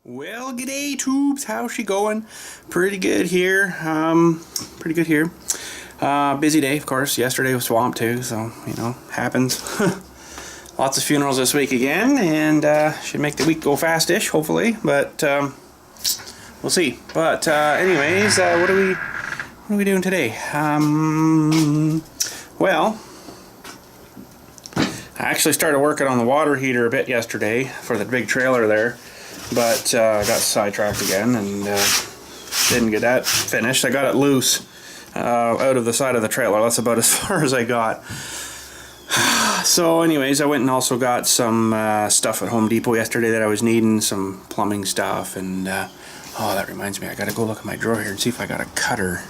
Well, g'day tubes, how's she going? Pretty good here, busy day, of course. Yesterday was swamped too, so, you know, happens. Lots of funerals this week again, and should make the week go fast-ish, hopefully, but we'll see. But anyways, what are we doing today? Well, I actually started working on the water heater a bit yesterday for the big trailer there, but I got sidetracked again and didn't get that finished. I got it loose out of the side of the trailer. That's about as far as I got. So anyways, I went and also got some stuff at Home Depot yesterday that I was needing, some plumbing stuff, and oh, that reminds me, I gotta go look at my drawer here and see if I got a cutter,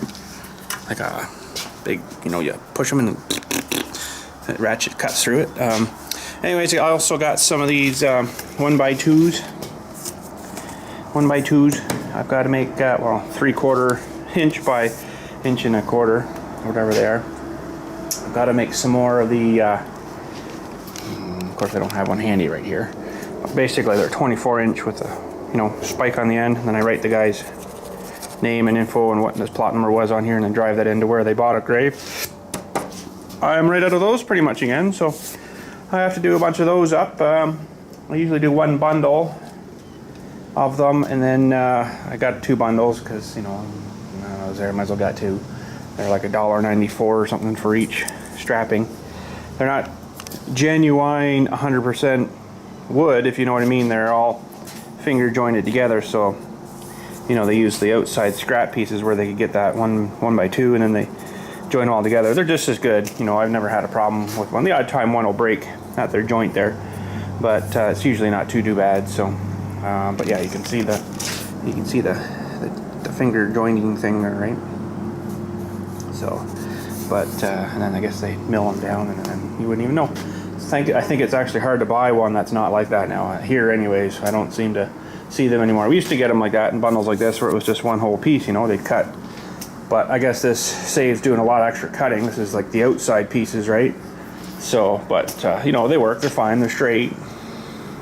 like a big, you know, you push them and that ratchet cuts through it. Anyways, I also got some of these 1x2s. I've got to make well, 3/4 inch by 1 1/4 inch, whatever they are. I've got to make some more of the of course I don't have one handy right here. Basically they're 24-inch with a, you know, spike on the end, and then I write the guy's name and info and what his plot number was on here, and then drive that into where they bought a grave. I'm right out of those pretty much again, so I have to do a bunch of those up. I usually do one bundle of them, and then I got 2 bundles because, you know, I was there, might as well got 2. They're like $1.94 or something for each strapping. They're not genuine 100% wood, if you know what I mean. They're all finger jointed together, so, you know, they use the outside scrap pieces where they could get that 1x2, and then they join them all together. They're just as good. You know, I've never had a problem with one. The odd time one will break at their joint there, but it's usually not too bad. So but yeah, you can see the finger joining thing there, right? So, but and then I guess they mill them down, and then you wouldn't even know. I think it's actually hard to buy one that's not like that now. Here, anyways, I don't seem to see them anymore. We used to get them like that in bundles like this, where it was just one whole piece. You know, they'd cut. But I guess this saves doing a lot of extra cutting. This is like the outside pieces, right? So, but you know, they work. They're fine. They're straight,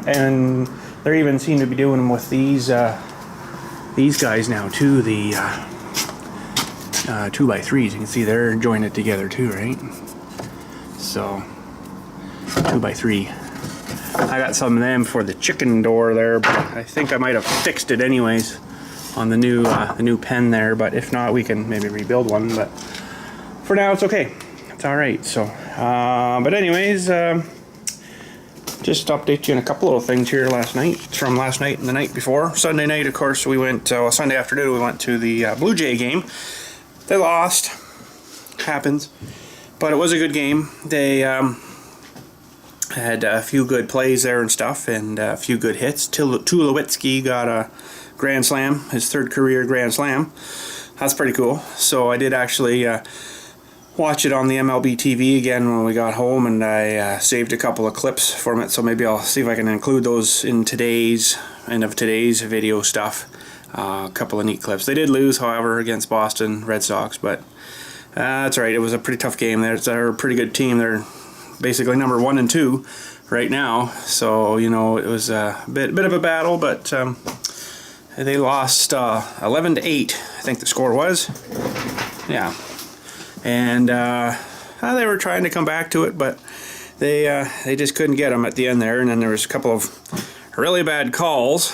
and they even seem to be doing them with these guys now too. The 2x3s. You can see they're jointed together too, right? So 2x3. I got some of them for the chicken door there, but I think I might have fixed it anyways on the new pen there. But if not, we can maybe rebuild one. But for now, it's okay. It's all right. So, but anyways. Just to update you on a couple little things here from last night and the night before. Sunday night, of course, we went, Sunday afternoon, we went to the Blue Jay game. They lost. Happens. But it was a good game. They had a few good plays there and stuff, and a few good hits. Tulowitzki got a grand slam, his 3rd career grand slam. That's pretty cool. So I did actually watch it on the MLB TV again when we got home, and I saved a couple of clips from it, so maybe I'll see if I can include those in today's video stuff. A couple of neat clips. They did lose, however, against Boston Red Sox, but that's right. It was a pretty tough game. They're a pretty good team. They're basically number 1 and 2 right now, so, you know, it was a bit of a battle, but they lost 11-8, I think the score was. Yeah. And they were trying to come back to it, but they just couldn't get them at the end there. And then there was a couple of really bad calls.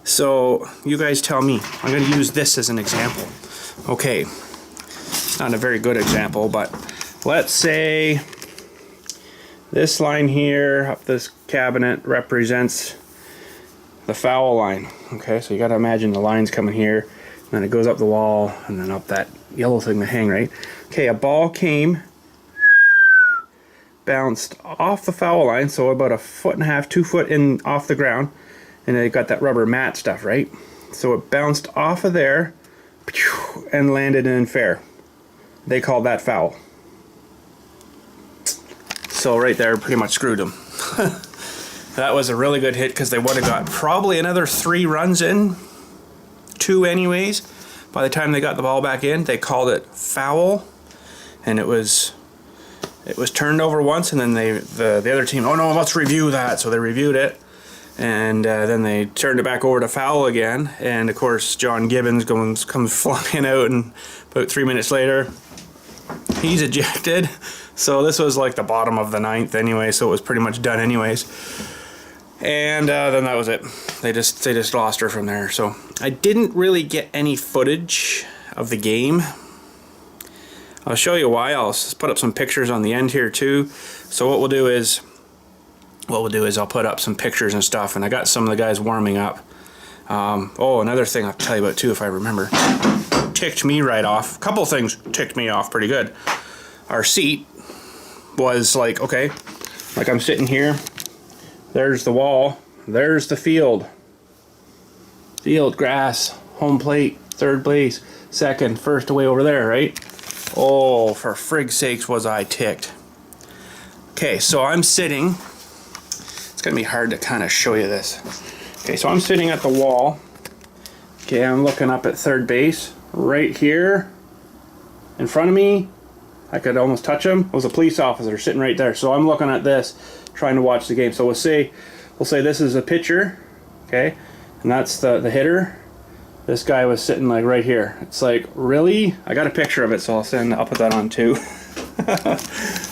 So you guys tell me. I'm going to use this as an example. Okay, it's not a very good example, but let's say this line here up this cabinet represents the foul line. Okay, so you got to imagine the line's coming here, and then it goes up the wall, and then up that yellow thing to hang, right? Okay, a ball came, bounced off the foul line, so about 1.5 feet, 2 foot in off the ground, and then you got that rubber mat stuff, right? So it bounced off of there and landed in fair. They called that foul. So right there, pretty much screwed them. That was a really good hit because they would have got probably another 3 runs in, 2 anyways. By the time they got the ball back in, they called it foul, and it was turned over once, and then the other team, oh no, let's review that. So they reviewed it, And then they turned it back over to foul again, and of course John Gibbons comes flying out, and about 3 minutes later he's ejected. So this was like the bottom of the ninth anyway, so it was pretty much done anyways. And then that was it. They just lost her from there. So I didn't really get any footage of the game. I'll show you why. I'll put up some pictures on the end here too. So what we'll do is I'll put up some pictures and stuff, and I got some of the guys warming up. Oh, another thing I'll tell you about too, if I remember. Ticked me right off. A couple things ticked me off pretty good. Our seat was like, okay, like I'm sitting here. There's the wall. There's the field. Field, grass, home plate, third place, second, first away over there, right? Oh, for frig's sakes was I ticked. Okay, so I'm sitting. It's gonna be hard to kind of show you this. Okay, so I'm sitting at the wall. Okay, I'm looking up at third base. Right here, in front of me, I could almost touch him. Was a police officer sitting right there. So I'm looking at this, trying to watch the game. So we'll say this is a pitcher, okay, and that's the hitter. This guy was sitting like right here. It's like, really? I got a picture of it, so I'll put that on too.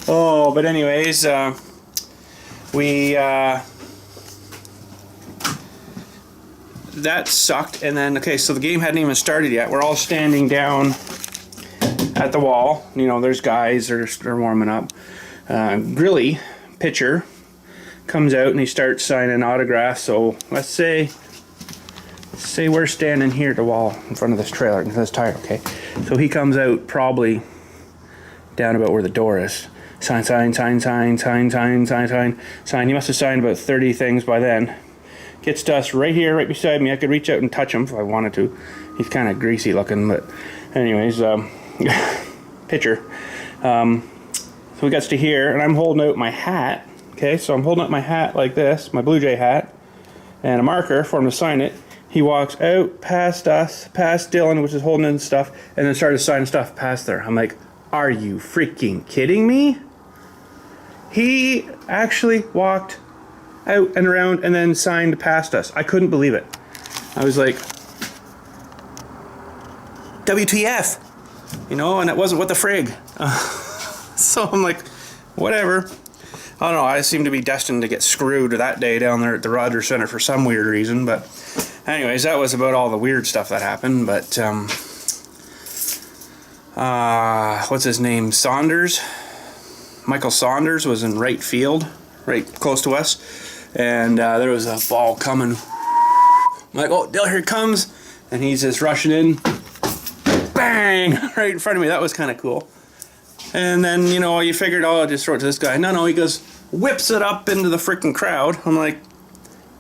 Oh, but anyways, that sucked. And then, okay, so the game hadn't even started yet. We're all standing down at the wall. You know, there's guys that are warming up. Grilly, pitcher, comes out and he starts signing autographs. So let's say we're standing here at the wall in front of this trailer, this tire, okay? So he comes out probably down about where the door is. Sign. He must have signed about 30 things by then. Gets to us right here, right beside me. I could reach out and touch him if I wanted to. He's kind of greasy looking, but anyways, pitcher. So he gets to here, and I'm holding out my hat. Okay, so I'm holding up my hat like this, my Blue Jay hat, and a marker for him to sign it. He walks out past us, past Dylan, which is holding in stuff, and then started signing stuff past there. I'm like, are you freaking kidding me? He actually walked out and around and then signed past us. I couldn't believe it. I was like, WTF? You know, and it wasn't what the frig. So I'm like, whatever. I don't know, I seem to be destined to get screwed that day down there at the Rogers Center for some weird reason, but anyways, that was about all the weird stuff that happened. But what's his name? Saunders? Michael Saunders was in right field, right close to us, and there was a ball coming. I'm like, oh, here it comes, and he's just rushing in, bang, right in front of me. That was kind of cool. And then, you know, you figured, oh, I'll just throw it to this guy. No, he goes, whips it up into the freaking crowd. I'm like,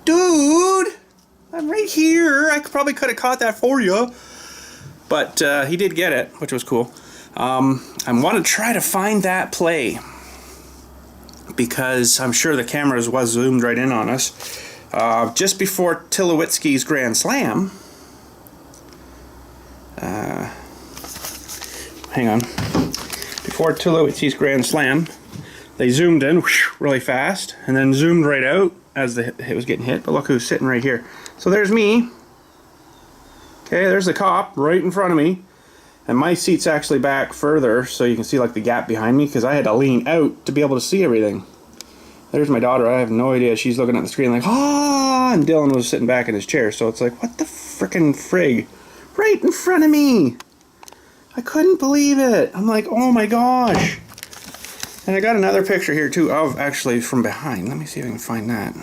dude, I'm right here. I probably could have caught that for you. But he did get it, which was cool. I want to try to find that play, because I'm sure the cameras was zoomed right in on us. Just before Tulowitzki's Grand Slam. Hang on. Before Tulowitzki's Grand Slam, they zoomed in really fast and then zoomed right out as the hit was getting hit. But look who's sitting right here. So there's me. Okay, there's the cop right in front of me. And my seat's actually back further, so you can see like the gap behind me, because I had to lean out to be able to see everything. There's my daughter. I have no idea. She's looking at the screen like, ah, and Dylan was sitting back in his chair. So it's like, what the frickin' frig? Right in front of me. I couldn't believe it. I'm like, oh my gosh. And I got another picture here too of actually from behind. Let me see if I can find that.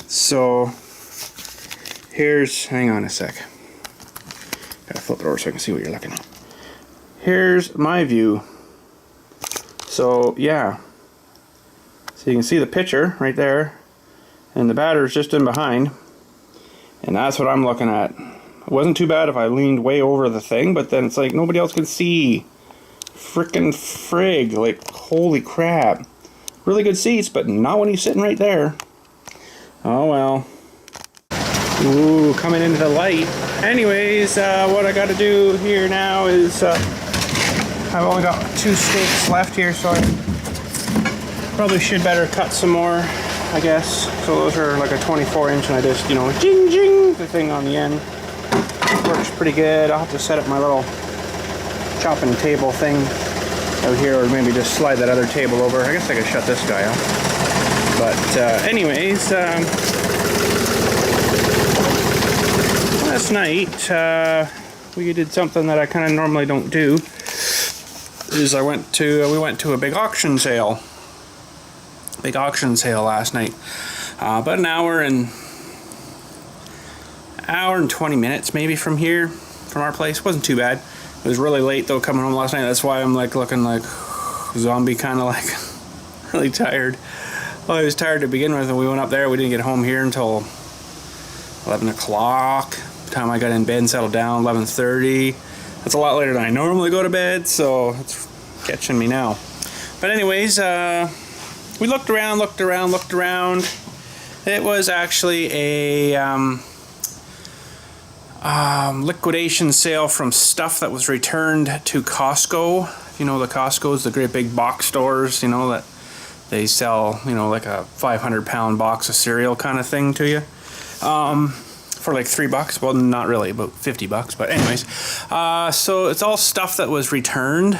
So here's, hang on a sec. Gotta flip it over so I can see what you're looking at. Here's my view. So yeah. So you can see the pitcher right there. And the batter's just in behind. And that's what I'm looking at. It wasn't too bad if I leaned way over the thing, but then it's like nobody else can see. Frickin' frig. Like, holy crap. Really good seats, but not when he's sitting right there. Oh well. Ooh, coming into the light. Anyways, what I gotta do here now is I've only got 2 steaks left here, so I probably should better cut some more. I guess. So those are like a 24-inch, and I just, you know, jing jing the thing on the end. Works pretty good. I'll have to set up my little chopping table thing out here, or maybe just slide that other table over. I guess I could shut this guy off. But anyways, last night we did something that I kind of normally don't do. Is we went to a big auction sale. Big auction sale last night. About an hour and 20 minutes maybe from here, from our place. Wasn't too bad. It was really late though coming home last night. That's why I'm like looking like zombie, kind of like really tired. Well, I was tired to begin with, and we went up there. We didn't get home here until 11 o'clock. By the time I got in bed and settled down, 11:30. That's a lot later than I normally go to bed, so it's catching me now. But anyways, we looked around. It was actually a liquidation sale from stuff that was returned to Costco. You know, the Costco's, the great big box stores, you know, that they sell, you know, like a 500-pound box of cereal kind of thing to you. For like $3. Well, not really, about $50. But anyways, so it's all stuff that was returned,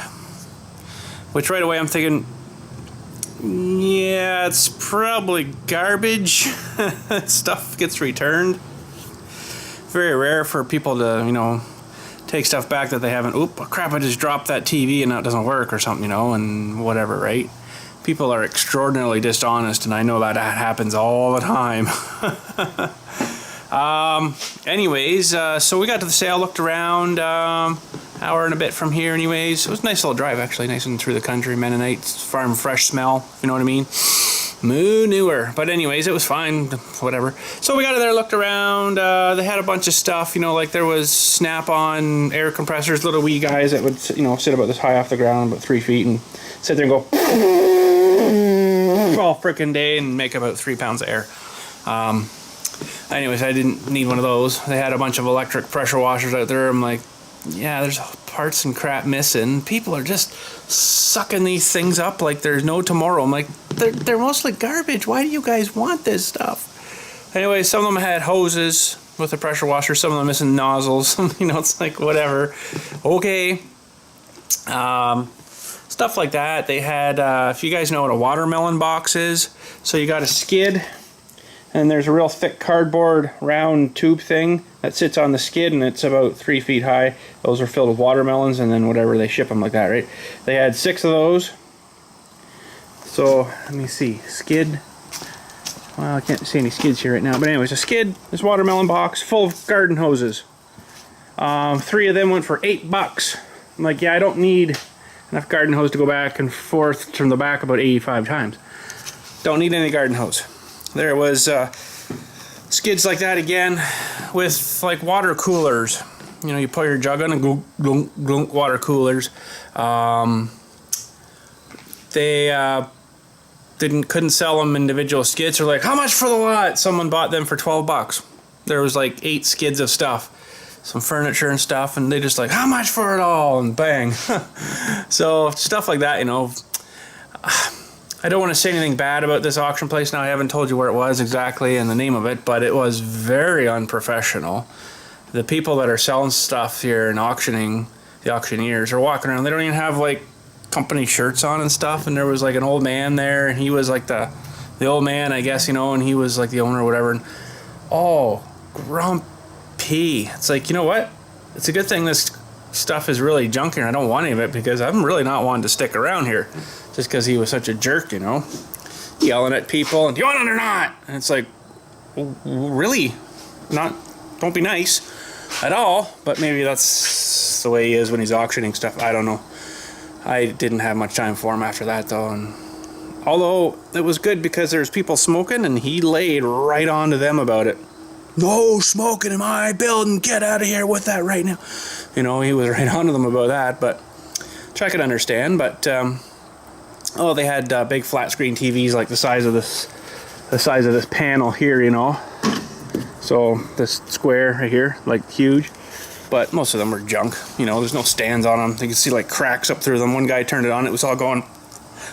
which right away I'm thinking, yeah, it's probably garbage. Stuff gets returned. Very rare for people to, you know, take stuff back that they haven't. Oop, crap! I just dropped that TV and now it doesn't work or something, you know, and whatever, right? People are extraordinarily dishonest, and I know that happens all the time. Anyways, so we got to the sale, looked around, hour and a bit from here anyways. It was a nice little drive, actually, nice and through the country. Mennonite farm fresh smell, you know what I mean? Manure. But anyways, it was fine, whatever. So we got there, looked around. They had a bunch of stuff, you know, like there was snap-on air compressors, little wee guys that would, you know, sit about this high off the ground, about 3 feet, and sit there and go all frickin' day and make about 3 pounds of air. Anyways, I didn't need one of those. They had a bunch of electric pressure washers out there. I'm like, yeah, there's parts and crap missing. People are just sucking these things up like there's no tomorrow. I'm like, they're mostly garbage. Why do you guys want this stuff? Anyway, some of them had hoses with the pressure washer. Some of them missing nozzles. You know, it's like, whatever. Okay. Stuff like that. They had, if you guys know what a watermelon box is, so you got a skid, and there's a real thick cardboard round tube thing that sits on the skid, and it's about 3 feet high. Those are filled with watermelons, and then whatever, they ship them like that, right? They had 6 of those. So let me see, skid. Well, I can't see any skids here right now, but anyways, a skid, this watermelon box full of garden hoses. 3 of them went for $8. I'm like, yeah, I don't need enough garden hose to go back and forth from the back about 85 times. Don't need any garden hose. There was skids like that again with like water coolers. You know, you put your jug on and glunk, glunk, glunk, water coolers. They couldn't sell them individual skids. They're like, how much for the lot? Someone bought them for $12. There was like 8 skids of stuff, some furniture and stuff, and they just like, how much for it all? And bang. So stuff like that, you know. I don't want to say anything bad about this auction place now. I haven't told you where it was exactly and the name of it, but it was very unprofessional. The people that are selling stuff here and auctioning, the auctioneers, are walking around. They don't even have like company shirts on and stuff. And there was like an old man there, and he was like the old man, I guess, you know, and he was like the owner or whatever. And oh, grumpy. It's like, you know what? It's a good thing this stuff is really junk here. I don't want any of it because I'm really not wanting to stick around here. Just because he was such a jerk, you know, yelling at people, and do you want it or not? And it's like, really? Don't be nice at all. But maybe that's the way he is when he's auctioning stuff. I don't know. I didn't have much time for him after that, though. And although it was good because there's people smoking, and he laid right on to them about it. No smoking in my building. Get out of here with that right now. You know, he was right on to them about that. But which I could understand. But oh, they had big flat screen TVs like the size of this panel here, you know. So this square right here, like huge. But most of them were junk, you know. There's no stands on them. You can see like cracks up through them. One guy turned it on, it was all going.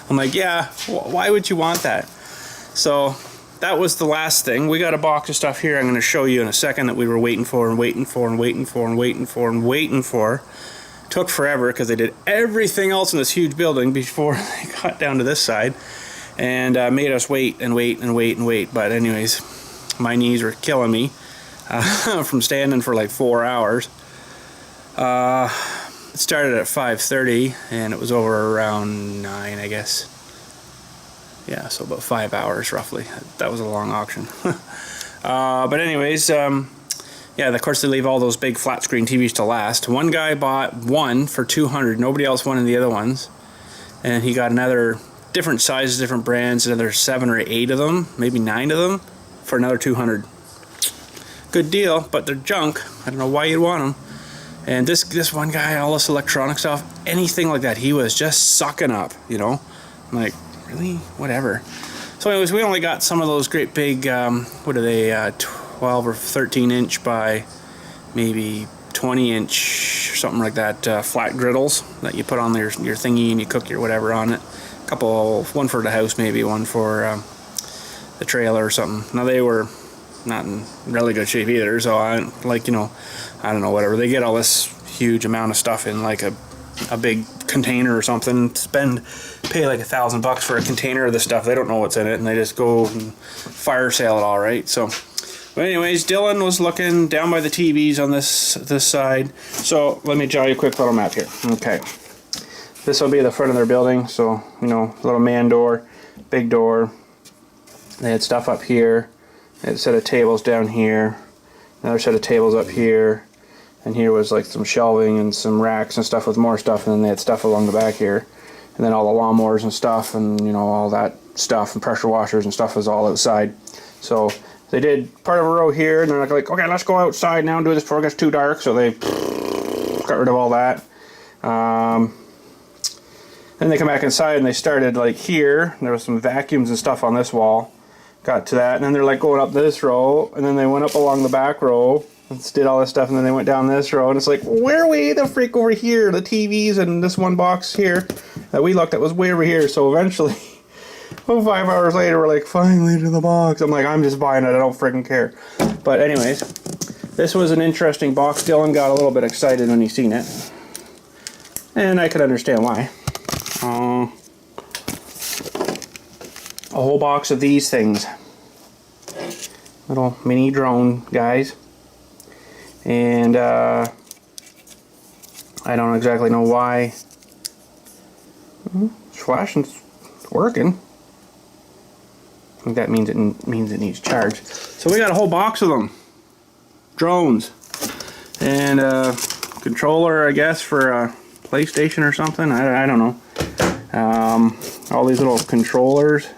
I'm like, yeah, why would you want that? So that was the last thing. We got a box of stuff here I'm going to show you in a second that we were waiting for and waiting for and waiting for and waiting for and waiting for. Took forever because they did everything else in this huge building before they got down to this side, and made us wait and wait and wait and wait. But anyways, my knees were killing me from standing for like 4 hours. It started at 5:30 and it was over around 9, I guess. Yeah, so about 5 hours roughly. That was a long auction. But anyways, yeah, of course they leave all those big flat screen TVs to last. One guy bought one for $200. Nobody else wanted the other ones. And he got another, different sizes, different brands, another 7 or 8 of them, maybe 9 of them, for another $200. Good deal, but they're junk. I don't know why you'd want them. And this one guy, all this electronic stuff, anything like that, he was just sucking up, you know? I'm like, really? Whatever. So anyways, we only got some of those great big, what are they, 12 or 13 inch by maybe 20 inch, something like that, flat griddles that you put on your thingy and you cook your whatever on it. A couple, one for the house maybe, one for the trailer or something. Now they were not in really good shape either, so I, like, you know, I don't know, whatever. They get all this huge amount of stuff in like a big container or something, pay like $1,000 for a container of this stuff. They don't know what's in it, and they just go and fire sale it all, right? So, but anyways, Dylan was looking down by the TVs on this side. So let me draw you a quick little map here. Okay, this will be the front of their building. So, you know, little man door, big door. They had stuff up here. They had a set of tables down here. Another set of tables up here. And here was like some shelving and some racks and stuff with more stuff, and then they had stuff along the back here. And then all the lawnmowers and stuff, and you know, all that stuff, and pressure washers and stuff was all outside. So they did part of a row here, and they're like, okay, let's go outside now and do this before it gets too dark. So they got rid of all that. Then they come back inside and they started like here. There was some vacuums and stuff on this wall. Got to that, and then they're like going up this row, and then they went up along the back row and did all this stuff, and then they went down this row, and it's like, where are we the freak over here? The TVs and this one box here that we looked at was way over here. So eventually, well, 5 hours later, we're like, finally to the box. I'm like, I'm just buying it, I don't freaking care. But anyways, this was an interesting box. Dylan got a little bit excited when he seen it, and I could understand why. A whole box of these things, little mini drone guys. And I don't exactly know why. It's flashing, it's working. I think that means it needs charge. So we got a whole box of them, drones, and a controller, I guess, for a PlayStation or something. I don't know. All these little controllers.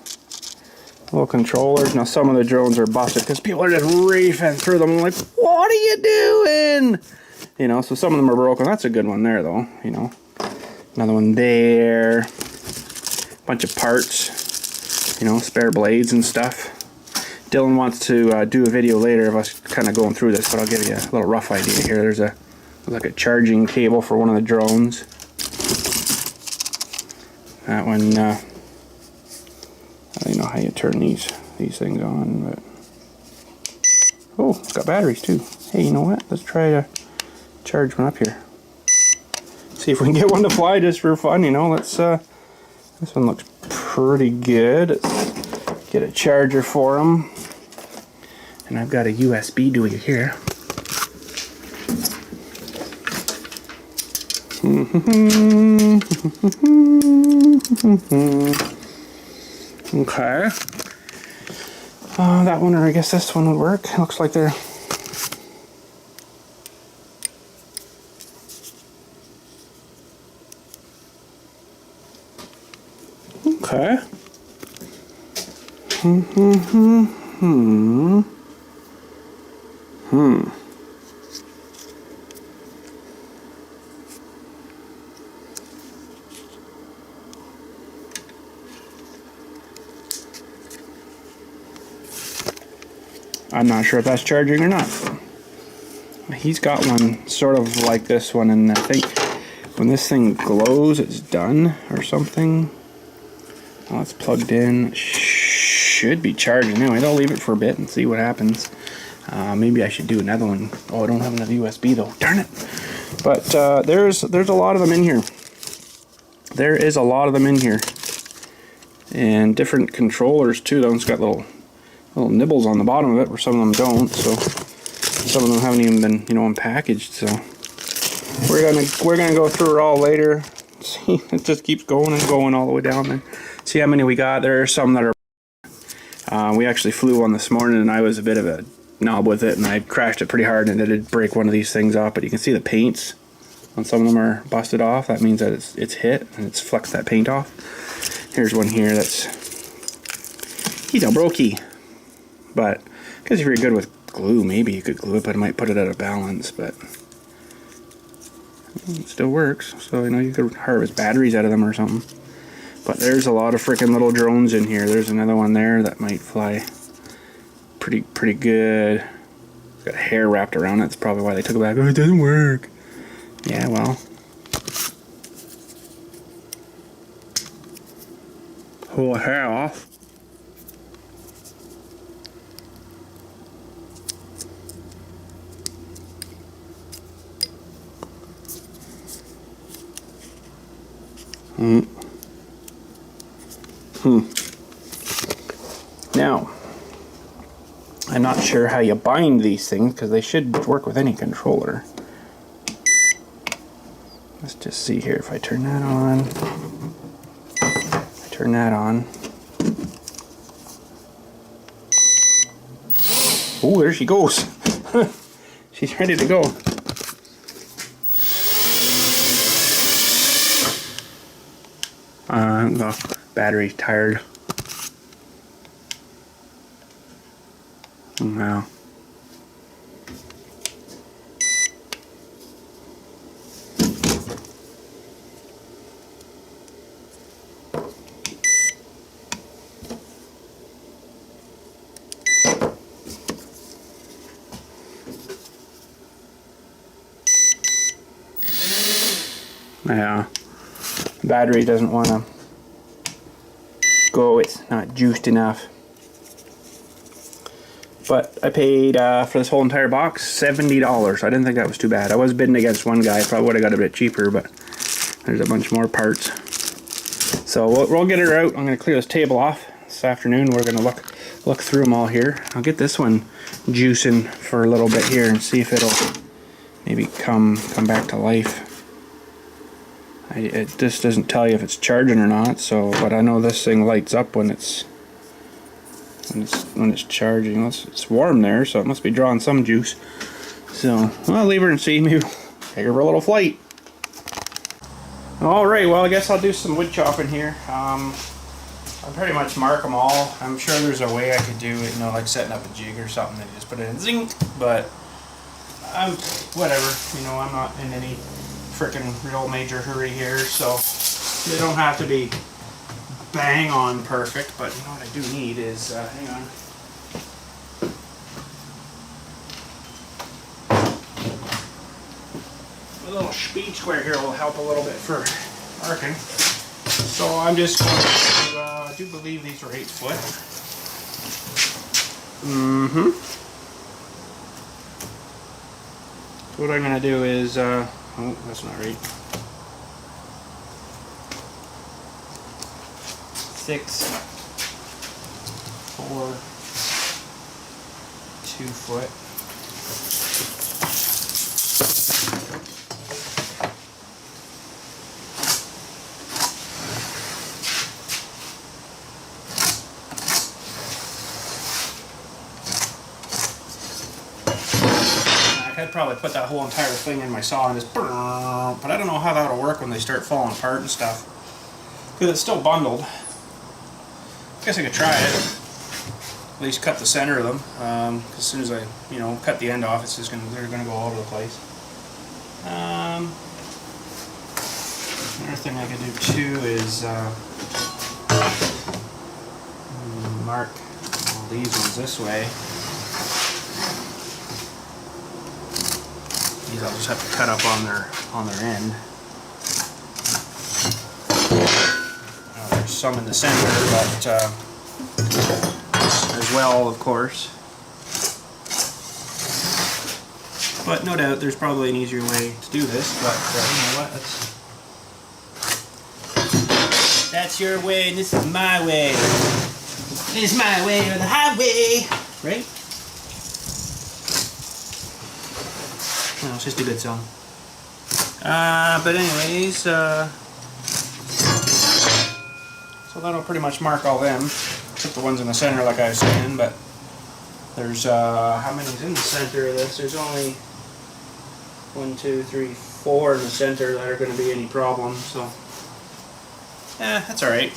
Now some of the drones are busted because people are just reefing through them. I'm like, what are you doing? You know, so some of them are broken. That's a good one there, though. You know, another one there. Bunch of parts. You know, spare blades and stuff. Dylan wants to do a video later of us kind of going through this, but I'll give you a little rough idea here. There's like a charging cable for one of the drones. That one. I don't know how you turn these things on, but oh, it's got batteries too. Hey, you know what? Let's try to charge one up here. See if we can get one to fly just for fun. You know, let's. This one looks pretty good. Let's get a charger for them, and I've got a USB doobie here. Okay. That one, or I guess this one would work. Looks like they're... Okay. I'm not sure if that's charging or not. He's got one sort of like this one, and I think when this thing glows, it's done or something. Oh, it's plugged in. Shh. should be charging anyway. I'll leave it for a bit and see what happens. Maybe I should do another one. Oh, I don't have another USB though. Darn it. But there's a lot of them in here. There is a lot of them in here. And different controllers too. That one's got little nibbles on the bottom of it, where some of them don't. So some of them haven't even been, you know, unpackaged. So we're gonna go through it all later. See, it just keeps going and going all the way down there. See how many we got. There are some that are. We actually flew one this morning, and I was a bit of a knob with it, and I crashed it pretty hard, and it did break one of these things off. But you can see the paints on some of them are busted off. That means that it's hit and it's flexed that paint off. Here's one here that's he's a brokey, but because if you're good with glue, maybe you could glue it, but it might put it out of balance. But it still works, so you know you could harvest batteries out of them or something. But there's a lot of freaking little drones in here. There's another one there that might fly pretty good. It's got hair wrapped around it. That's probably why they took it back. Oh, it doesn't work. Yeah, well. Pull the hair off. Now, I'm not sure how you bind these things because they should work with any controller. Let's just see here if I turn that on. Turn that on. Oh, there she goes. She's ready to go. The battery tired. Wow. Yeah, battery doesn't want to go, it's not juiced enough. But I paid for this whole entire box $70. I didn't think that was too bad. I was bidding against one guy, probably would have got a bit cheaper, but there's a bunch more parts. So we'll get her out. I'm going to clear this table off this afternoon. We're going to look through them all here. I'll get this one juicing for a little bit here and see if it'll maybe come back to life. It just doesn't tell you if it's charging or not, so but I know this thing lights up when it's charging. It's warm there, so it must be drawing some juice. So I'll leave her and see. Maybe take her for a little flight. Alright, well I guess I'll do some wood chopping here. I'll pretty much mark them all. I'm sure there's a way I could do it, you know, like setting up a jig or something and just put it in zinc, but whatever, you know, I'm not in any freaking real major hurry here, so they don't have to be bang on perfect, but you know what I do need is, hang on. A little speed square here will help a little bit for marking. So I'm just going to, I do believe these are 8 foot. So what I'm going to do is, oh, that's not right. 6, 4, 2 foot. I'd probably put that whole entire thing in my saw and just but I don't know how that'll work when they start falling apart and stuff, because it's still bundled. I guess I could try it. At least cut the center of them. As soon as I, you know, cut the end off, it's just they're gonna go all over the place. Another thing I could do too is mark all these ones this way. These I'll just have to cut up on their end. There's some in the center, but as well, of course. But no doubt there's probably an easier way to do this, but you know what, that's your way and this is my way. It's my way or the highway, right? No, it's just a good song. But anyways, so that'll pretty much mark all them, except the ones in the center like I was saying, but there's, how many's in the center of this? There's only 1, 2, 3, 4 in the center that are going to be any problem, so that's alright.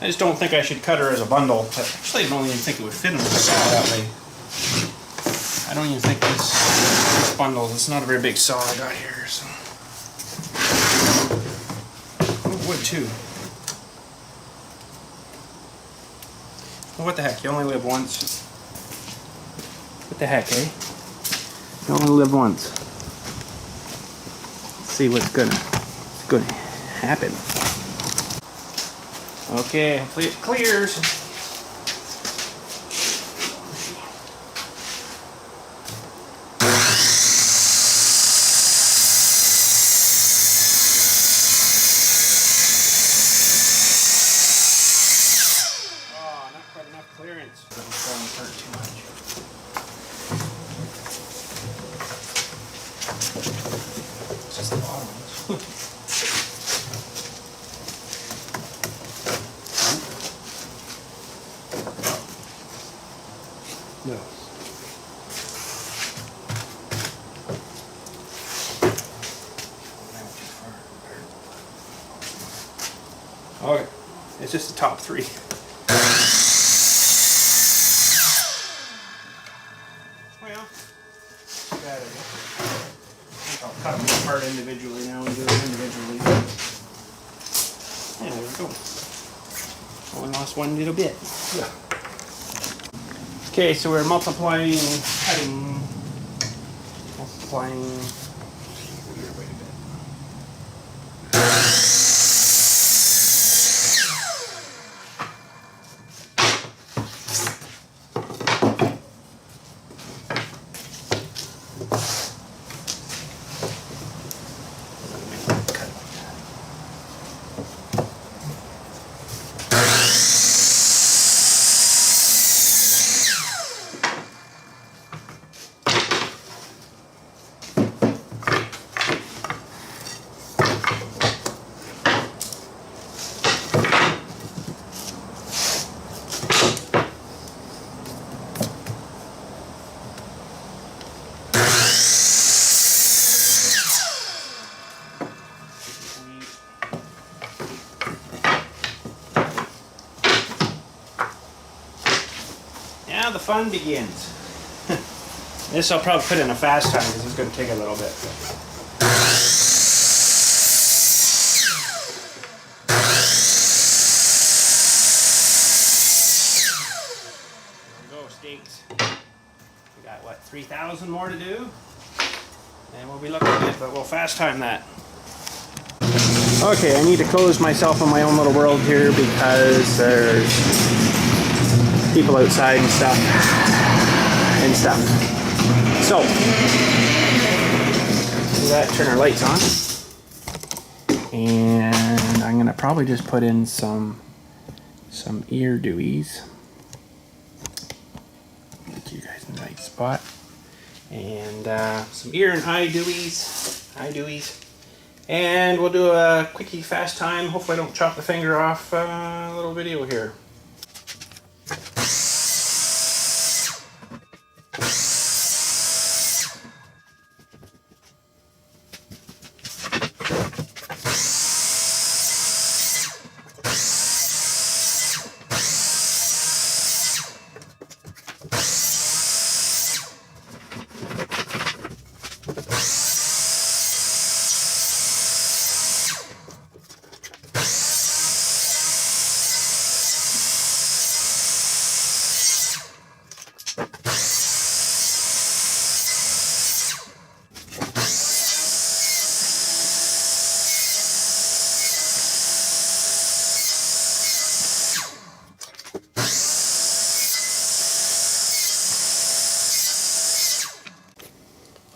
I just don't think I should cut her as a bundle. Actually, I don't even think it would fit in the saw that way. I don't even think this bundle, it's not a very big saw I got here, so. Oh, wood too. Well, what the heck, you only live once. What the heck, eh? You only live once. Let's see what's gonna happen. Okay, hopefully it clears. Clearance. It doesn't hurt too much. It's just the bottom ones. No. Okay, it's just the top 3. I'll cut them apart individually now and do them individually. And there we go. Only lost one little bit. Yeah. Okay, so we're multiplying, cutting, multiplying. Now the fun begins. This I'll probably put in a fast time because it's going to take a little bit. There we go, steaks. We got what, 3,000 more to do? And we'll be looking good, but we'll fast time that. Okay, I need to close myself in my own little world here because there's people outside and stuff. So, do that, turn our lights on. And I'm gonna probably just put in some ear dewies. Get you guys in the right spot. And some ear and eye dewies. And we'll do a quickie fast time. Hopefully I don't chop the finger off a little video here.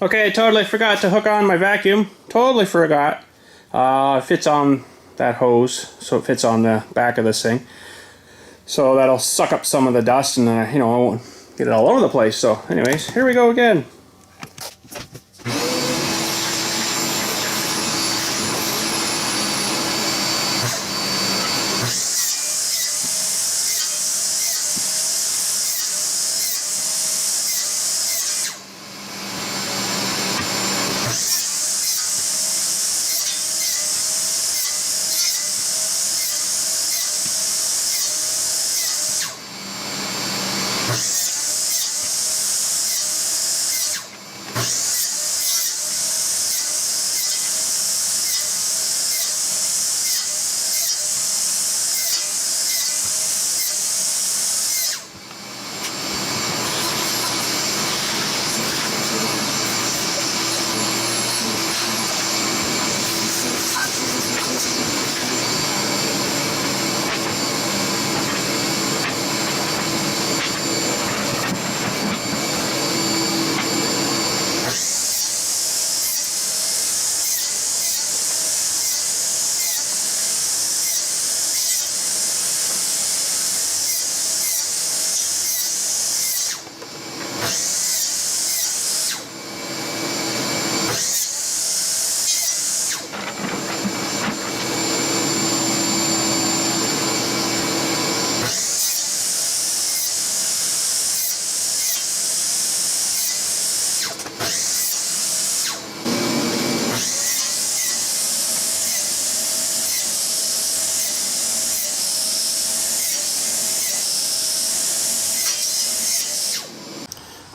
Okay, I totally forgot to hook on my vacuum. Totally forgot. It fits on that hose, so it fits on the back of this thing. So that'll suck up some of the dust, and you know, I won't get it all over the place. So anyways, here we go again.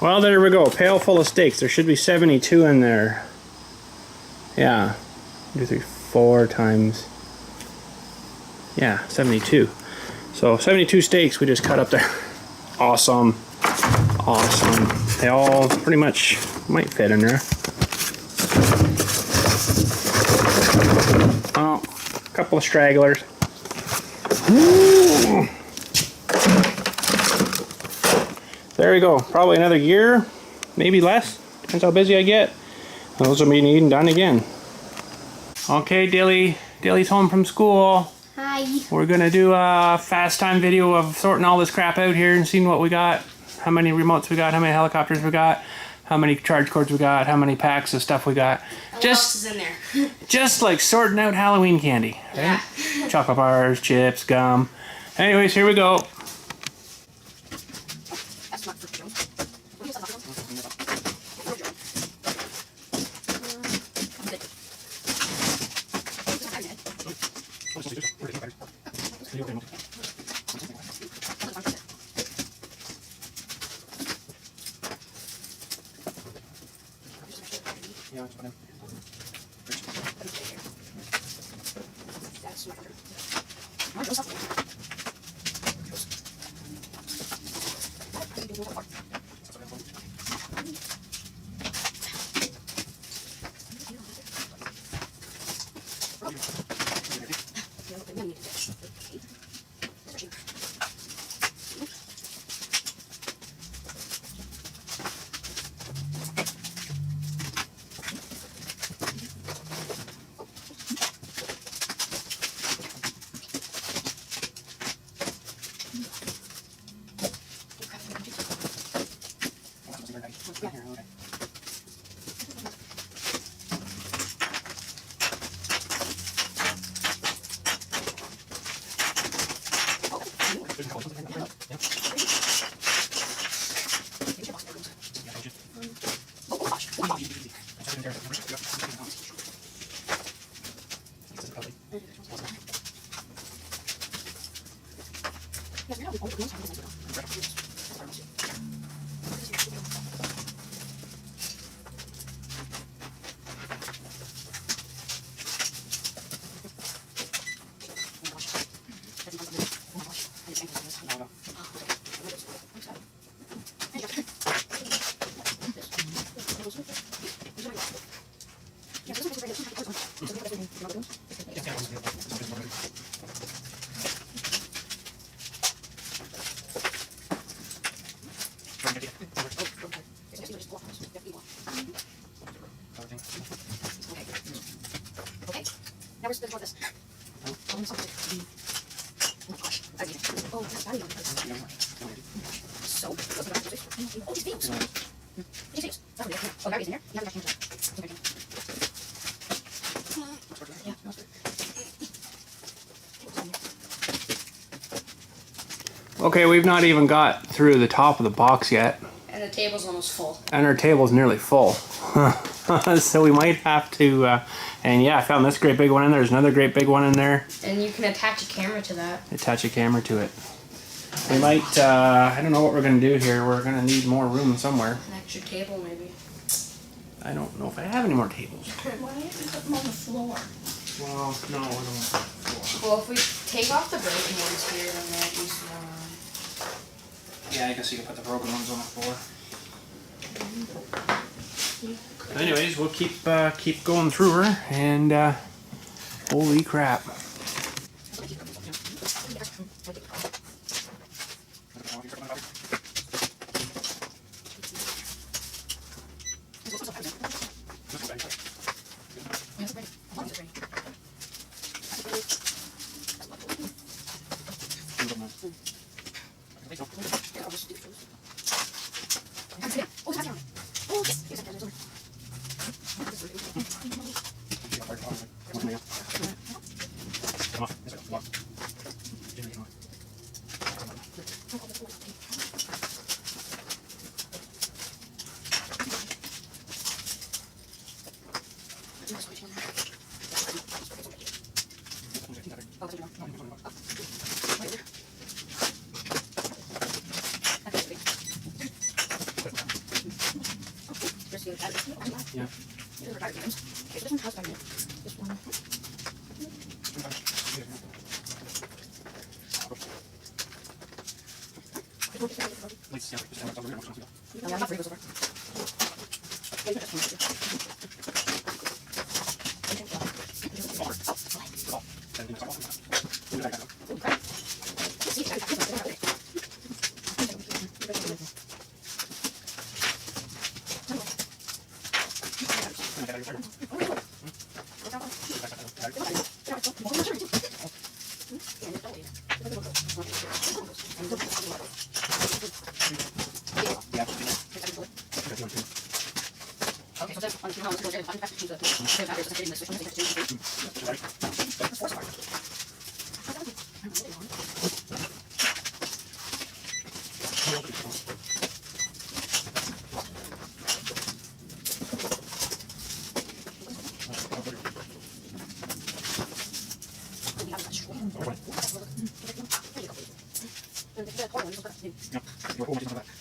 Well, there we go. A pail full of steaks. There should be 72 in there. Yeah. 2, 3, 4 times. Yeah, 72. So 72 steaks we just cut up there. Awesome. Awesome. They all pretty much might fit in there. Oh, a couple of stragglers. Ooh. There we go. Probably another year, maybe less. Depends how busy I get. Those will be eaten done again. Okay, Dilly's home from school. Hi. We're gonna do a fast time video of sorting all this crap out here and seeing what we got, how many remotes we got, how many helicopters we got, how many charge cords we got, how many packs of stuff we got. What else is in there? Just like sorting out Halloween candy. Right? Yeah. Chocolate bars, chips, gum. Anyways, here we go. Okay. Okay. Now we're supposed to this. Oh gosh. Oh, that's bad. So, oh, these things. These things. Oh, Gary's in there. You haven't got cameras. Yeah. Okay, we've not even got through the top of the box yet. And the table's almost full. And our table's nearly full. So we might have to, and yeah, I found this great big one in there. There's another great big one in there. And you can attach a camera to that. Attach a camera to it. We might, I don't know what we're going to do here. We're going to need more room somewhere. An extra table, maybe. I don't know if I have any more tables. Why don't you put them on the floor? Well, no, we don't. Well, if we take off the broken ones here, then they'll be small. Yeah, I guess you can put the broken ones on the floor. Anyways, we'll keep going through her, and holy crap.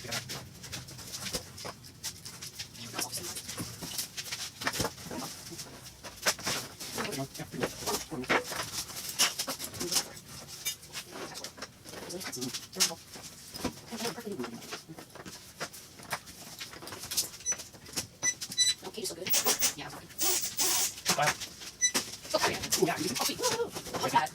Yeah. Okay, so good. Yeah. What's that?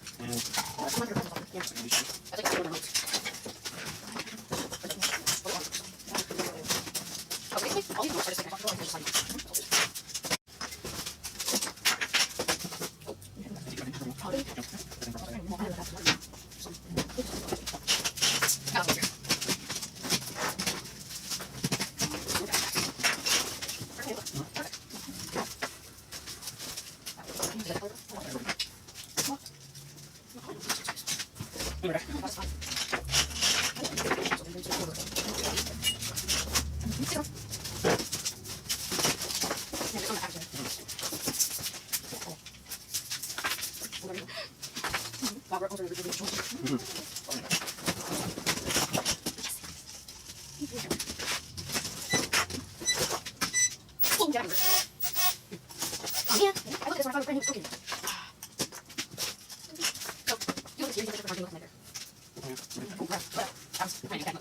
I think I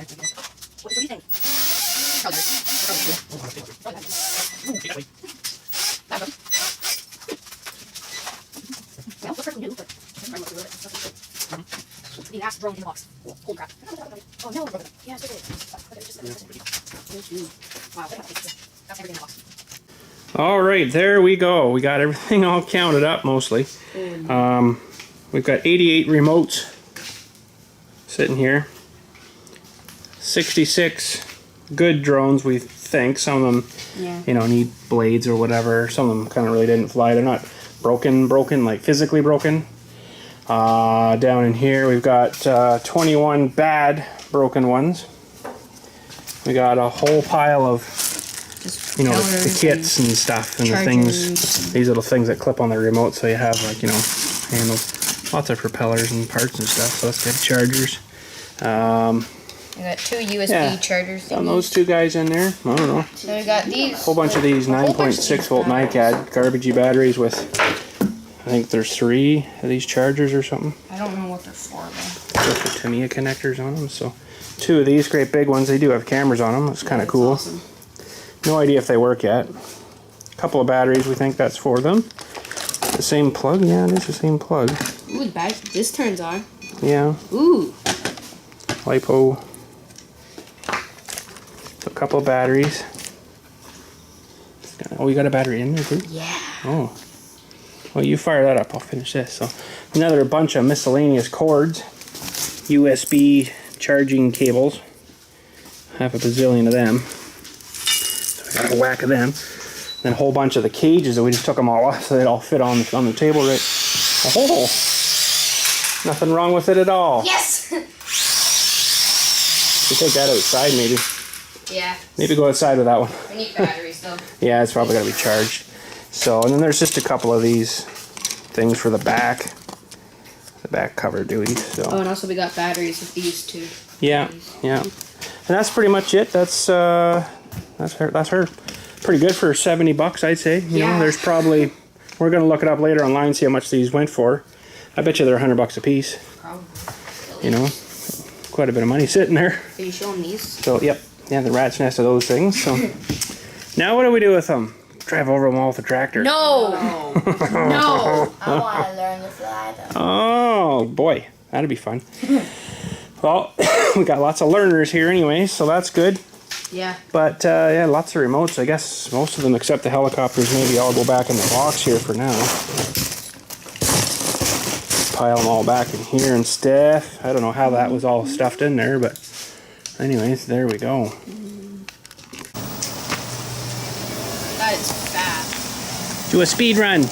What do you think? Well, what's new? But the last drone in the box. Holy crap. Oh no. Yes, it is. Wow, that's everything in the box. All right, there we go. We got everything all counted up mostly. We've got 88 remotes sitting here. 66 good drones, we think. Some of them, you know, need blades or whatever. Some of them kind of really didn't fly. They're not broken, like physically broken. Down in here, we've got 21 bad broken ones. We got a whole pile of, you know, the kits and stuff and the things, these little things that clip on the remote, so you have, like, you know, handles. Lots of propellers and parts and stuff, so that's good. Chargers. We got 2 USB chargers. Got those 2 guys in there. I don't know. So we got these. Whole bunch of these 9.6 volt NiCad garbagey batteries with, I think there's 3 of these chargers or something. I don't know what they're for though. With the Tamiya connectors on them. So 2 of these great big ones. They do have cameras on them. It's kind of cool. Awesome. No idea if they work yet. A couple of batteries. We think that's for them. The same plug. Yeah, it is the same plug. Ooh, this turns on. Yeah. Ooh. LiPo. A couple of batteries. Oh, you got a battery in there too? Yeah. Oh. Well, you fire that up. I'll finish this. So, another bunch of miscellaneous cords. USB charging cables. Half a bazillion of them. So I got a whack of them. Then a whole bunch of the cages that we just took them all off so they'd all fit on the table right. Oh! Nothing wrong with it at all. Yes! You take that outside maybe. Yeah. Maybe go outside with that one. We need batteries though. Yeah, it's probably got to be charged. So, and then there's just a couple of these things for the back cover duty. So. Oh, and also we got batteries with these 2. Yeah, yeah. And that's pretty much it. That's her. Pretty good for $70, I'd say. You know, there's probably, we're gonna look it up later online, see how much these went for. I bet you they're $100 a piece. Probably. You know, quite a bit of money sitting there. Are you showing these? So, yep, yeah, the rat's nest of those things. So, now what do we do with them? Drive over them all with a tractor. No! No! I want to learn to fly them. Oh boy, that'd be fun. Well, we got lots of learners here anyway, so that's good. Yeah. But yeah, lots of remotes. I guess most of them, except the helicopters, maybe all go back in the box here for now. Pile them all back in here and stuff. I don't know how that was all stuffed in there, but anyways, there we go. That is fast. Do a speed run.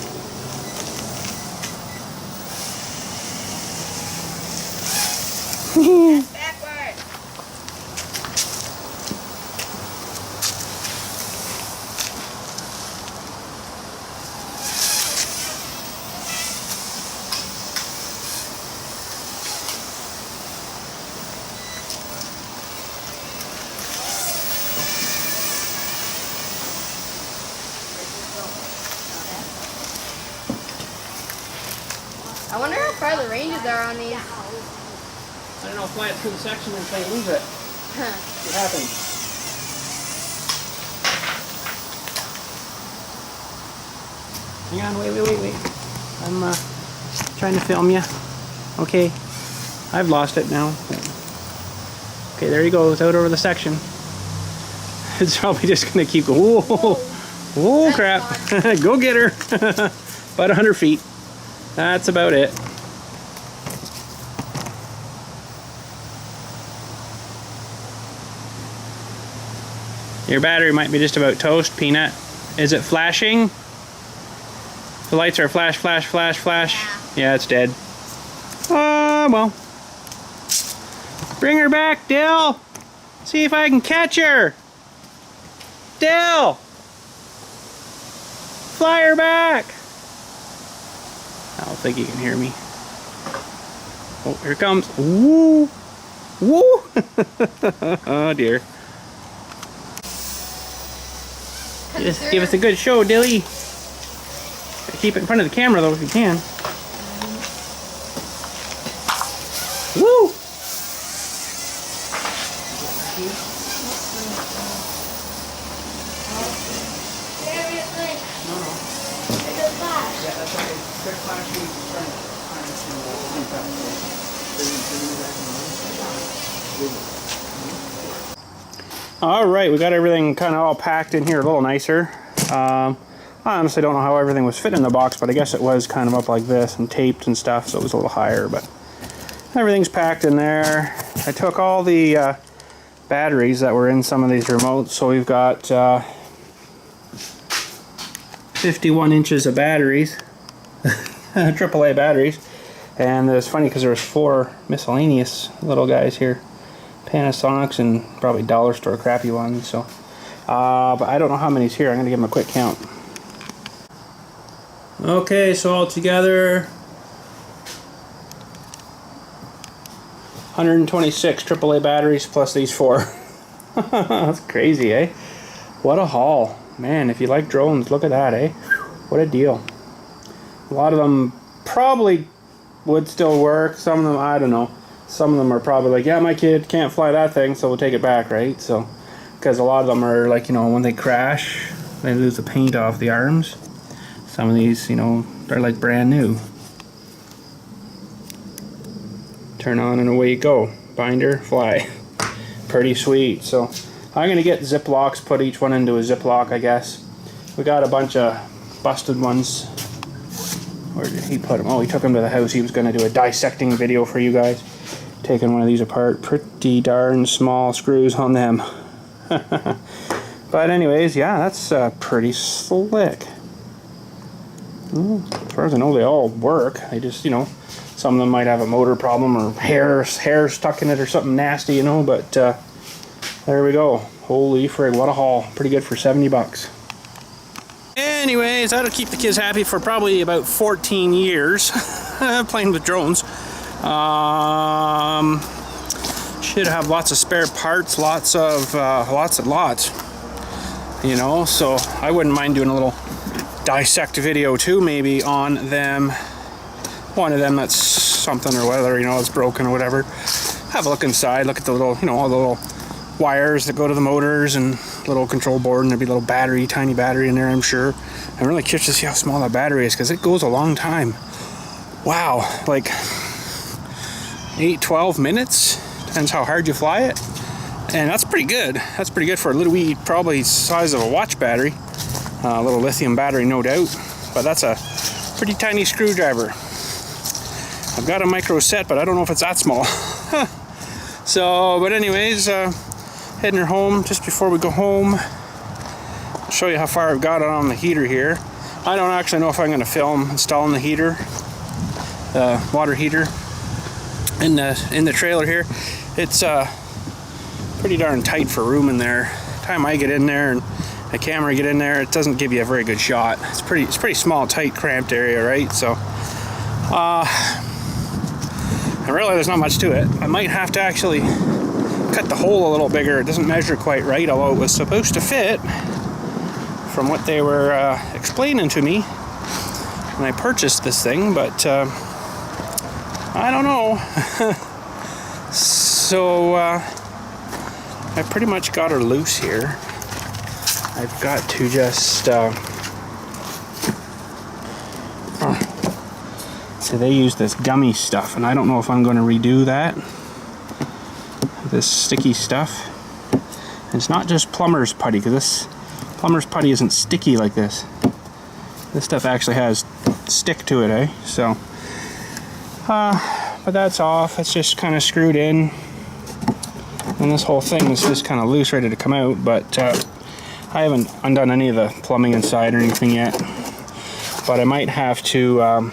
Backward. I wonder how far the ranges are on these. I don't know, fly it through the section and say lose it. Huh. What happened? Hang on, wait. I'm trying to film you. Okay, I've lost it now. Okay, there he goes, out over the section. It's probably just gonna keep going. Whoa, crap. Go get her. About 100 feet. That's about it. Your battery might be just about toast, Peanut. Is it flashing? The lights are flash. Yeah, it's dead. Oh, well. Bring her back, Dill. See if I can catch her. Dill. Fly her back. I don't think you can hear me. Oh, here it comes. Woo. Woo. Oh, dear. Give us a good show, Dilly. Keep it in front of the camera, though, if you can. Woo! Seriously? No. It goes fast. Yeah, that's okay. Quick flash sheet. All right, we got everything kind of all packed in here a little nicer. I honestly don't know how everything was fit in the box, but I guess it was kind of up like this and taped and stuff, so it was a little higher, but everything's packed in there. I took all the batteries that were in some of these remotes, so we've got 51 inches of batteries, AAA batteries, and it's funny because there was 4 miscellaneous little guys here, Panasonics and probably dollar store crappy ones, so but I don't know how many's here. I'm gonna give them a quick count. Okay, so altogether 126 AAA batteries plus these 4. That's crazy, eh? What a haul. Man, if you like drones, look at that, eh? What a deal. A lot of them probably would still work. Some of them, I don't know. Some of them are probably like, yeah, my kid can't fly that thing, so we'll take it back, right? So, because a lot of them are like, you know, when they crash, they lose the paint off the arms. Some of these, you know, they're like brand new. Turn on and away you go. Binder, fly. Pretty sweet. So I'm going to get Ziplocs, put each one into a Ziploc, I guess. We got a bunch of busted ones. Where did he put them? Oh, he took them to the house. He was going to do a dissecting video for you guys. Taking one of these apart. Pretty darn small screws on them. But anyways, yeah, that's pretty slick. As far as I know, they all work. They just, you know, some of them might have a motor problem or hair stuck in it or something nasty, you know, but there we go. Holy frig, what a haul. Pretty good for 70 bucks. Anyways, that'll keep the kids happy for probably about 14 years playing with drones. Should have lots of spare parts, lots, you know, so I wouldn't mind doing a little dissect video too, maybe on them. One of them that's something or whether, you know, it's broken or whatever. Have a look inside, look at the little, you know, all the little wires that go to the motors and little control board, and there'd be a little battery, tiny battery in there, I'm sure. I'm really curious to see how small that battery is because it goes a long time. Wow, like 8-12 minutes, depends how hard you fly it, and that's pretty good. That's pretty good for a little wee, probably size of a watch battery, a little lithium battery, no doubt, but that's a pretty tiny screwdriver. I've got a micro set, but I don't know if it's that small. So, but anyways, heading her home. Just before we go home, I'll show you how far I've got on the heater here. I don't actually know if I'm going to film installing the heater, the water heater in the trailer here. It's pretty darn tight for room in there. The time I get in there and the camera get in there, it doesn't give you a very good shot. It's pretty small, tight, cramped area, right? So, and really there's not much to it. I might have to actually cut the hole a little bigger. It doesn't measure quite right, although it was supposed to fit from what they were explaining to me when I purchased this thing, but I don't know. So I pretty much got her loose here. I've got to just so they use this gummy stuff, and I don't know if I'm going to redo that. This sticky stuff. And it's not just plumber's putty, because this plumber's putty isn't sticky like this. This stuff actually has stick to it, eh? So, but that's off. It's just kind of screwed in, and this whole thing is just kind of loose, ready to come out. But I haven't undone any of the plumbing inside or anything yet. But I might have to.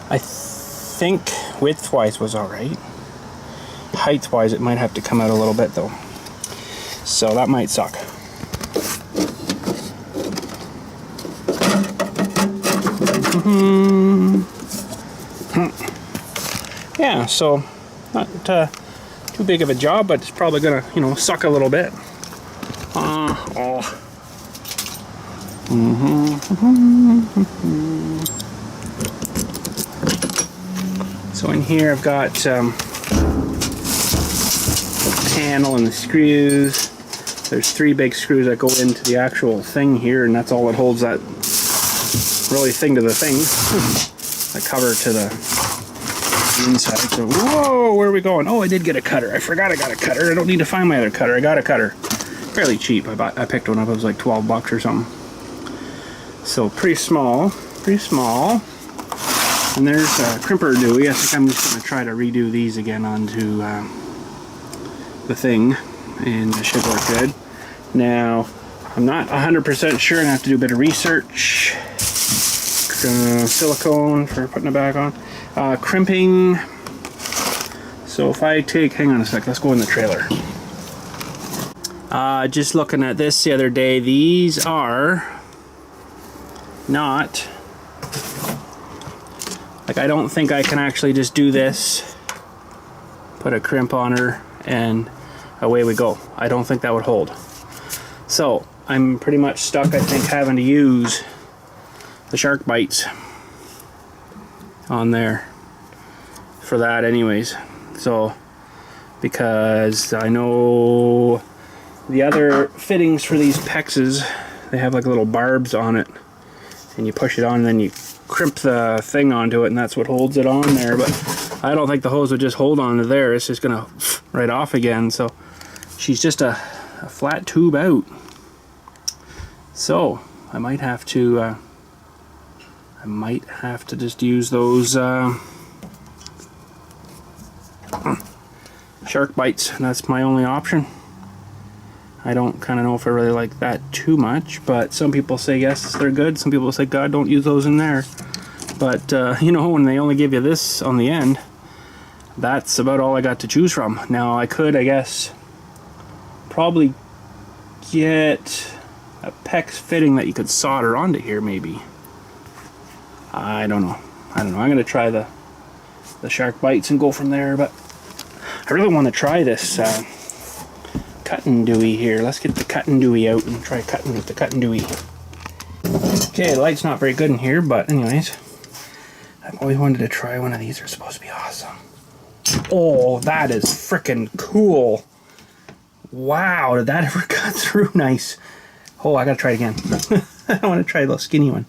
I think width-wise was all right. Height-wise, it might have to come out a little bit though. So that might suck. Yeah, so not too big of a job, but it's probably gonna, you know, suck a little bit. So in here I've got handle and the screws. There's 3 big screws that go into the actual thing here, and that's all that holds that really thing to the thing. The cover to the inside. So, whoa, where are we going? Oh, I did get a cutter. I forgot I got a cutter. I don't need to find my other cutter. I got a cutter. Fairly cheap. I picked one up. It was like 12 bucks or something. So pretty small. Pretty small. And there's a crimper Dewey. I think I'm just going to try to redo these again onto the thing, and it should work good. Now, I'm not 100% sure. I'm going to have to do a bit of research. Silicone for putting it back on. Crimping. So if I take, hang on a sec, let's go in the trailer. Just looking at this the other day, these are not, like, I don't think I can actually just do this, put a crimp on her, and away we go. I don't think that would hold. So I'm pretty much stuck, I think, having to use the shark bites on there for that anyways. So, because I know the other fittings for these PEXs, they have like little barbs on it, and you push it on and then you crimp the thing onto it, and that's what holds it on there. But I don't think the hose would just hold onto there. It's just gonna right off again. So she's just a flat tube out. So I might have to just use those shark bites, and that's my only option. I don't kind of know if I really like that too much, but some people say yes, they're good. Some people say, God, don't use those in there. But you know, when they only give you this on the end, that's about all I got to choose from. Now I could, I guess, probably get a PEX fitting that you could solder onto here maybe. I don't know. I'm gonna try the shark bites and go from there, but I really want to try this cutting Dewey here. Let's get the cutting Dewey out and try cutting with the cutting Dewey. Okay, the light's not very good in here, but anyways, I've always wanted to try one of these. They're supposed to be awesome. Oh, that is freaking cool. Wow, did that ever cut through nice? Oh, I gotta try it again. I want to try the skinny one.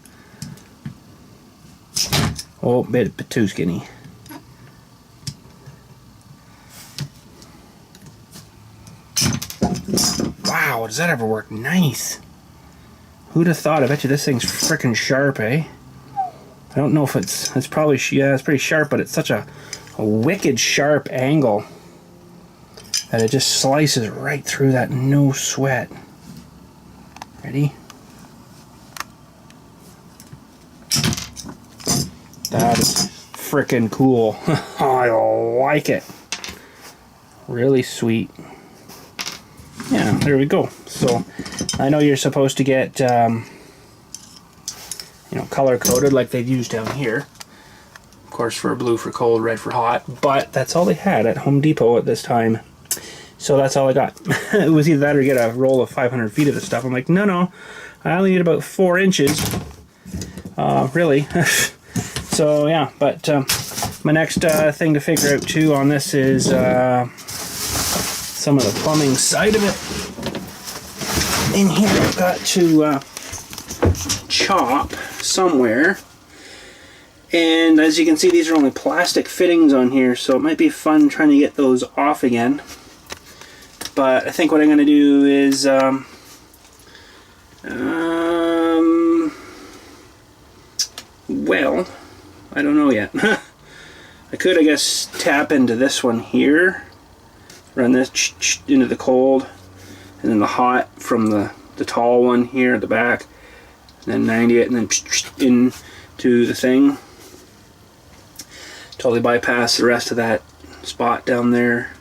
Oh, bit too skinny. Wow, does that ever work? Nice. Who'd have thought? I bet you this thing's freaking sharp, eh? I don't know if it's probably, yeah, it's pretty sharp, but it's such a wicked sharp angle that it just slices right through that, no sweat. Ready? That is freaking cool. I like it. Really sweet. Yeah, there we go. So I know you're supposed to get you know, color coded like they've used down here, of course, for blue for cold, red for hot, but that's all they had at Home Depot at this time, so that's all I got. It was either that or get a roll of 500 feet of this stuff. I'm like, no, I only need about 4 inches, really. So yeah, but my next thing to figure out too on this is some of the plumbing side of it. In here I've got to chop somewhere, and as you can see, these are only plastic fittings on here, so it might be fun trying to get those off again. But I think what I'm going to do is well, I don't know yet. I could, I guess, tap into this one here, run this into the cold, and then the hot from the tall one here at the back, and then 90 it, and then into the thing. Totally bypass the rest of that spot down there.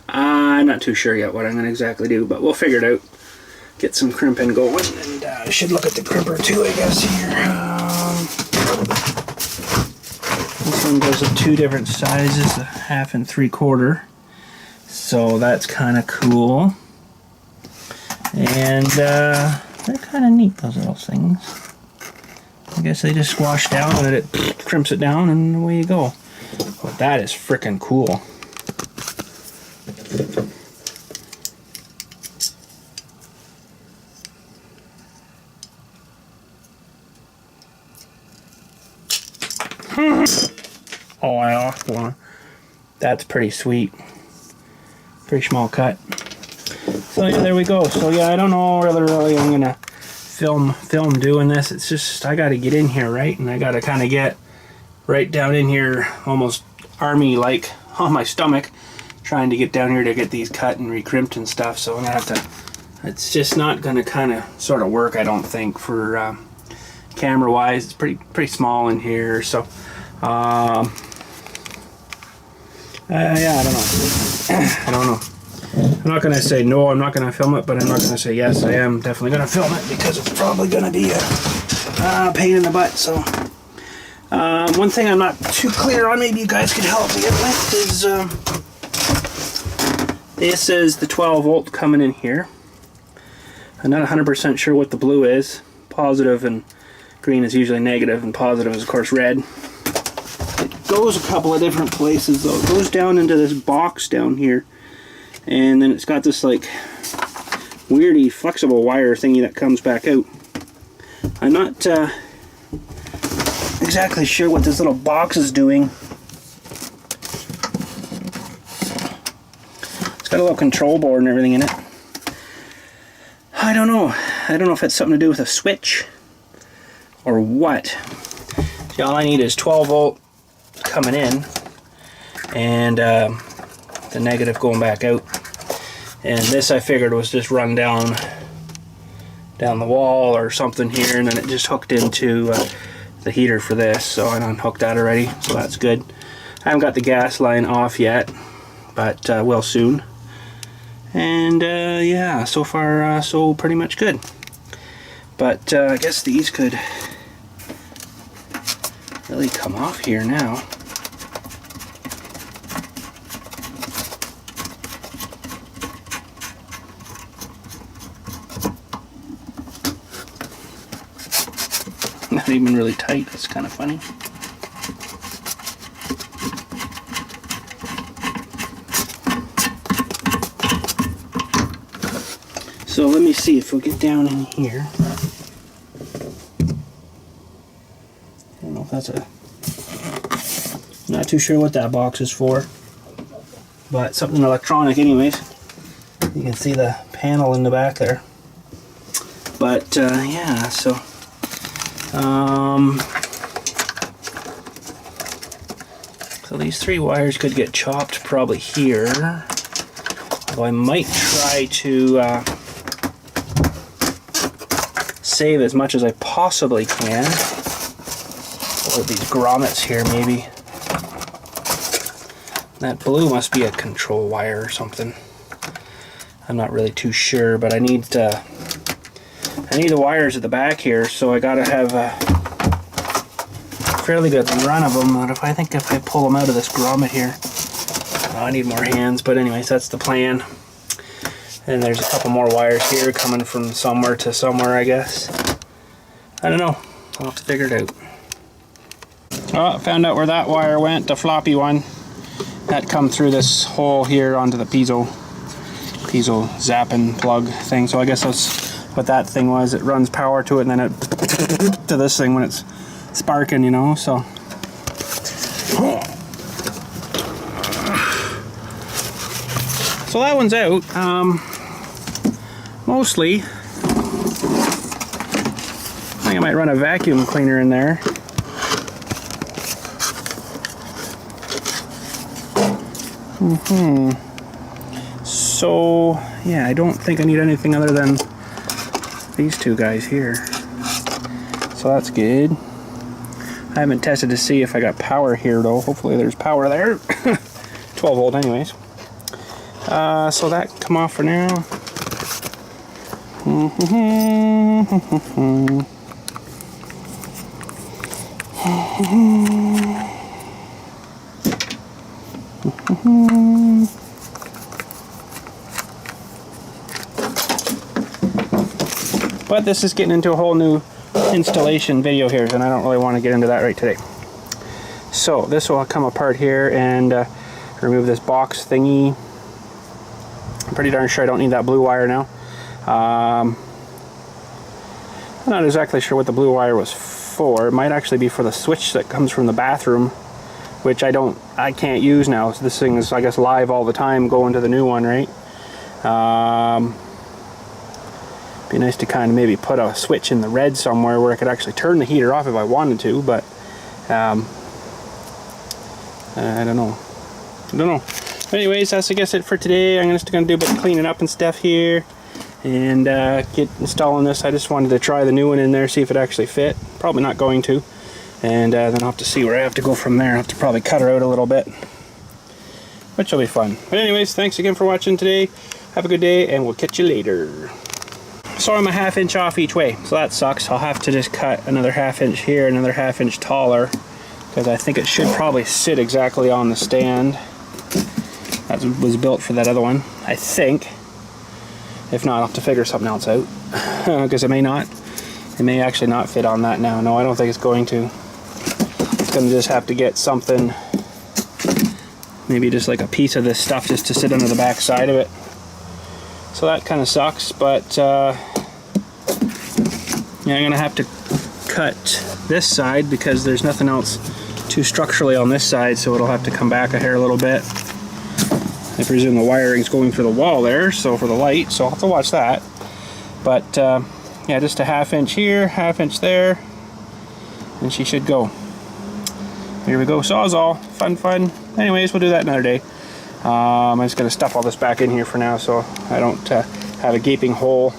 I'm not too sure yet what I'm going to exactly do, but we'll figure it out. Get some crimping going, and I should look at the crimper too, I guess, here. This one goes of 2 different sizes, a 1/2 and 3/4. So that's kind of cool. And they're kind of neat, those little things. I guess they just squash down and it crimps it down, and away you go. But that is freaking cool. for. That's pretty sweet. Pretty small cut. So yeah, there we go. So yeah, I don't know whether really I'm gonna film doing this. It's just I gotta get in here, right? And I gotta kind of get right down in here, almost army like on my stomach, trying to get down here to get these cut and recrimped and stuff. So I'm gonna have to, it's just not gonna kind of sort of work, I don't think, for camera wise. It's pretty small in here. So yeah, I don't know. I don't know. I'm not gonna say no, I'm not gonna film it, but I'm not gonna say yes, I am definitely gonna film it, because it's probably gonna be a pain in the butt. So one thing I'm not too clear on, maybe you guys could help me with, is this is the 12 volt coming in here. I'm not 100% sure what the blue is. Positive and green is usually negative, and positive is of course red. It goes a couple of different places though. It goes down into this box down here, and then it's got this like weirdy flexible wire thingy that comes back out. I'm not exactly sure what this little box is doing. It's got a little control board and everything in it. I don't know. I don't know if it's something to do with a switch or what. See, all I need is 12 volt coming in, and the negative going back out. And this I figured was just run down the wall or something here, and then it just hooked into the heater for this. So I unhooked that already, so that's good. I haven't got the gas line off yet, but will soon. And yeah, so far so pretty much good. But I guess these could really come off here now. Not even really tight, that's kind of funny. So let me see if we'll get down in here. I don't know if that's a... Not too sure what that box is for, but something electronic anyways. You can see the panel in the back there. But yeah, so so these 3 wires could get chopped probably here. Although I might try to save as much as I possibly can. Or these grommets here maybe. That blue must be a control wire or something. I'm not really too sure, but I need the wires at the back here, so I gotta have a fairly good run of them. But if I pull them out of this grommet here, I need more hands. But anyways, that's the plan. And there's a couple more wires here coming from somewhere to somewhere, I guess. I don't know. I'll have to figure it out. Oh, found out where that wire went, the floppy one. That come through this hole here onto the piezo zapping plug thing. So I guess that's what that thing was. It runs power to it, and then it to this thing when it's sparking, you know. So that one's out. Mostly I think I might run a vacuum cleaner in there. So yeah, I don't think I need anything other than these 2 guys here. So that's good. I haven't tested to see if I got power here though. Hopefully there's power there. 12 volt anyways. So that can come off for now. But this is getting into a whole new installation video here, and I don't really want to get into that right today. So this will come apart here and remove this box thingy. I'm pretty darn sure I don't need that blue wire now. I'm not exactly sure what the blue wire was for. It might actually be for the switch that comes from the bathroom which I can't use now. So this thing is, I guess, live all the time going to the new one, right? Be nice to kind of maybe put a switch in the red somewhere where I could actually turn the heater off if I wanted to, but I don't know. Anyways, that's, I guess, it for today. I'm just going to do a bit of cleaning up and stuff here and get installing this. I just wanted to try the new one in there, see if it actually fit. Probably not going to. And then I'll have to see where I have to go from there. I'll have to probably cut her out a little bit, which will be fun. But anyways, thanks again for watching today. Have a good day, and we'll catch you later. So I'm a 1/2 inch off each way, so that sucks. I'll have to just cut another 1/2 inch here, another 1/2 inch taller, because I think it should probably sit exactly on the stand. That was built for that other one, I think. If not, I'll have to figure something else out, because it may not. It may actually not fit on that now. No, I don't think it's going to. It's going to just have to get something, maybe just like a piece of this stuff just to sit under the back side of it. So that kind of sucks, but yeah, I'm going to have to cut this side because there's nothing else too structurally on this side, so it'll have to come back a hair a little bit. I presume the wiring's going through the wall there, so for the light, so I'll have to watch that. But yeah, just a 1/2 inch here, 1/2 inch there, and she should go. Here we go, Sawzall. Fun. Anyways, we'll do that another day. I'm just going to stuff all this back in here for now so I don't have a gaping hole